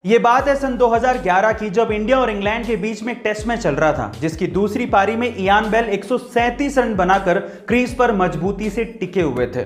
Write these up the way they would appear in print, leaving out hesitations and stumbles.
ये बात है सन 2011 की, जब इंडिया और इंग्लैंड के बीच में एक टेस्ट मैच चल रहा था, जिसकी दूसरी पारी में इयान बेल 137 रन बनाकर क्रीज पर मजबूती से टिके हुए थे।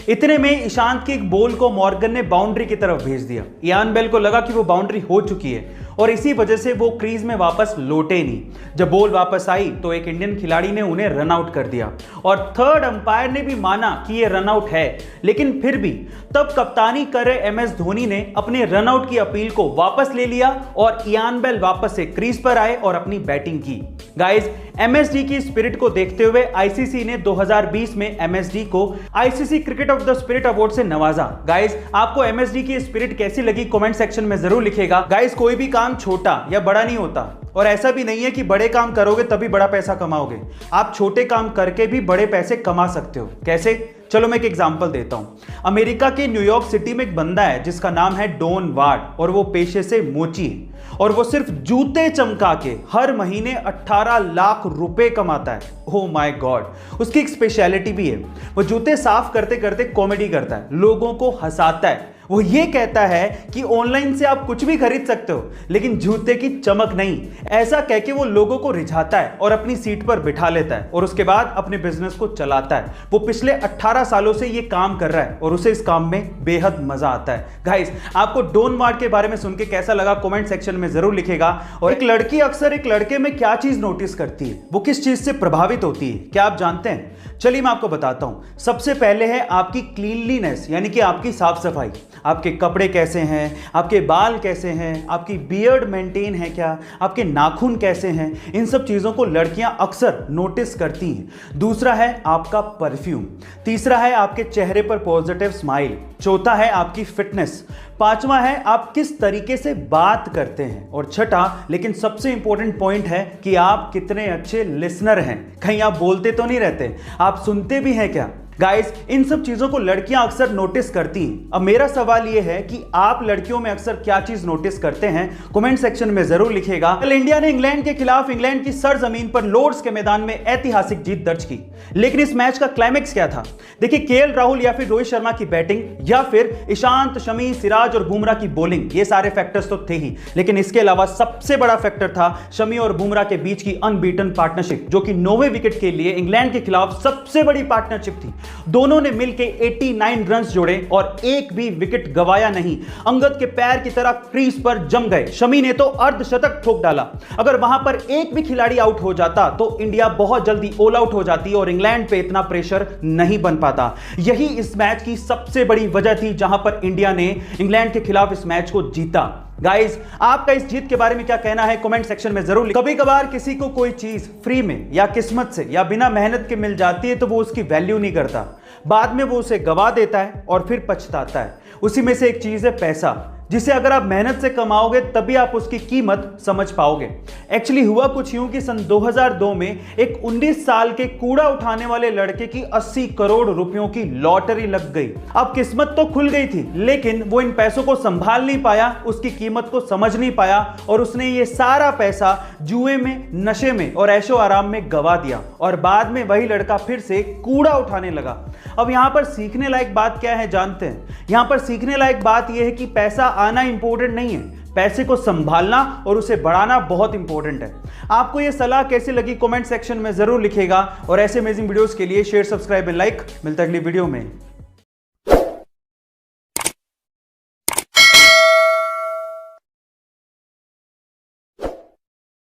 इतने में ईशांत के एक बॉल को मॉर्गन ने बाउंड्री की तरफ भेज दिया। इयान बेल को लगा कि वो बाउंड्री हो चुकी है और इसी वजह से वो क्रीज में वापस लौटे नहीं। जब बॉल वापस आई तो एक इंडियन खिलाड़ी ने उन्हें रन आउट कर दिया और थर्ड अंपायर ने भी माना कि ये रन आउट है, लेकिन फिर भी तब कप्तानी कर रहे एमएस धोनी ने अपने रन आउट की अपील को वापस ले लिया और इयान बेल वापस से क्रीज पर आए और अपनी बैटिंग की। गाइस, एमएसडी की स्पिरिट को देखते हुए आईसीसी ने 2020 में एमएसडी को ICC cricket of the spirit award से नवाजा। गाइस, आपको एमएसडी की स्पिरिट कैसी लगी कमेंट सेक्शन में जरूर लिखिएगा। गाइस, कोई भी काम छोटा या बड़ा नहीं होता और ऐसा भी नहीं है कि बड़े काम करोगे तभी बड़ा पैसा कमाओगे। आप छोटे काम करके भी बड़े पैसे कमा सकते हो। कैसे? चलो मैं एक एग्जांपल देता हूं। अमेरिका के न्यूयॉर्क सिटी में एक बंदा है जिसका नाम है डॉन वार्ड और वो पेशे से मोची है और वो सिर्फ जूते चमका के हर महीने 18 लाख रुपए कमाता है। ओह माय गॉड, उसकी एक स्पेशलिटी भी है, वो जूते साफ करते करते कॉमेडी करता है, लोगों को हंसाता है। वो ये कहता है कि ऑनलाइन से आप कुछ भी खरीद सकते हो लेकिन जूते की चमक नहीं। ऐसा कह के वो लोगों को रिझाता है और अपनी सीट पर बिठा लेता है और उसके बाद अपने बिजनेस को चलाता है। वो पिछले 18 सालों से ये काम कर रहा है और उसे इस काम में बेहद मजा आता है। गाइस, आपको डॉन वार्ड के बारे में सुन के कैसा लगा कमेंट सेक्शन में जरूर लिखेगा। और एक लड़की अक्सर एक लड़के में क्या चीज नोटिस करती है, वो किस चीज से प्रभावित होती है, क्या आप जानते हैं? चलिए मैं आपको बताता हूं। सबसे पहले है आपकी क्लीनलीनेस, यानी कि आपकी साफ सफाई। आपके कपड़े कैसे हैं, आपके बाल कैसे हैं, आपकी बियर्ड मेंटेन है क्या, आपके नाखून कैसे हैं, इन सब चीज़ों को लड़कियां अक्सर नोटिस करती हैं। दूसरा है आपका परफ्यूम। तीसरा है आपके चेहरे पर पॉजिटिव स्माइल। चौथा है आपकी फिटनेस। पांचवा है आप किस तरीके से बात करते हैं। और छठा लेकिन सबसे इंपॉर्टेंट पॉइंट है कि आप कितने अच्छे लिसनर हैं। कहीं आप बोलते तो नहीं रहते, आप सुनते भी हैं क्या? गाइस, इन सब चीजों को लड़कियां अक्सर नोटिस करती हैं। अब मेरा सवाल यह है कि आप लड़कियों में अक्सर क्या चीज नोटिस करते हैं, कमेंट सेक्शन में जरूर लिखिएगा। कल इंडिया ने इंग्लैंड के खिलाफ इंग्लैंड की सरजमीन पर लॉर्ड्स के मैदान में ऐतिहासिक जीत दर्ज की, लेकिन इस मैच का क्लाइमैक्स क्या था? देखिए, केएल राहुल या फिर रोहित शर्मा की बैटिंग या फिर ईशांत, शमी, सिराज और बुमराह की बॉलिंग, ये सारे फैक्टर्स तो थे ही, लेकिन इसके अलावा सबसे बड़ा फैक्टर था शमी और बुमराह के बीच की अनबीटन पार्टनरशिप, जो कि 9वें विकेट के लिए इंग्लैंड के खिलाफ सबसे बड़ी पार्टनरशिप थी। दोनों ने मिलकर 89 रन जोड़े और एक भी विकेट गवाया नहीं। अंगद के पैर की तरह क्रीज पर जम गए। शमी ने तो अर्धशतक ठोक डाला। अगर वहां पर एक भी खिलाड़ी आउट हो जाता तो इंडिया बहुत जल्दी ऑल आउट हो जाती और इंग्लैंड पे इतना प्रेशर नहीं बन पाता। यही इस मैच की सबसे बड़ी वजह थी जहां पर इंडिया ने इंग्लैंड के खिलाफ इस मैच को जीता। गाइस, आपका इस जीत के बारे में क्या कहना है कमेंट सेक्शन में जरूर लिखिए। कभी कभार किसी को कोई चीज फ्री में या किस्मत से या बिना मेहनत के मिल जाती है तो वो उसकी वैल्यू नहीं करता, बाद में वो उसे गवा देता है और फिर पछताता है। उसी में से एक चीज है पैसा, जिसे अगर आप मेहनत से कमाओगे तभी आप उसकी कीमत समझ पाओगे। एक्चुअली हुआ कुछ यूं कि सन 2002 में एक 19 साल के कूड़ा उठाने वाले लड़के की 80 करोड़ रुपयों की लॉटरी लग गई। अब किस्मत तो खुल गई थी, लेकिन वो इन पैसों को संभाल नहीं पाया, उसकी कीमत को समझ नहीं पाया और उसने ये सारा पैसा जुए में, नशे में और ऐशो आराम में गवा दिया और बाद में वही लड़का फिर से कूड़ा उठाने लगा। अब यहां पर सीखने लायक बात क्या है जानते हैं? यहां पर सीखने लायक बात यह है कि पैसा आना इंपॉर्टेंट नहीं है, पैसे को संभालना और उसे बढ़ाना बहुत इंपॉर्टेंट है। आपको यह सलाह कैसी लगी कमेंट सेक्शन में जरूर लिखिएगा और ऐसे अमेजिंग वीडियोस के लिए शेयर, सब्सक्राइब एंड लाइक। मिलता है अगली वीडियो में।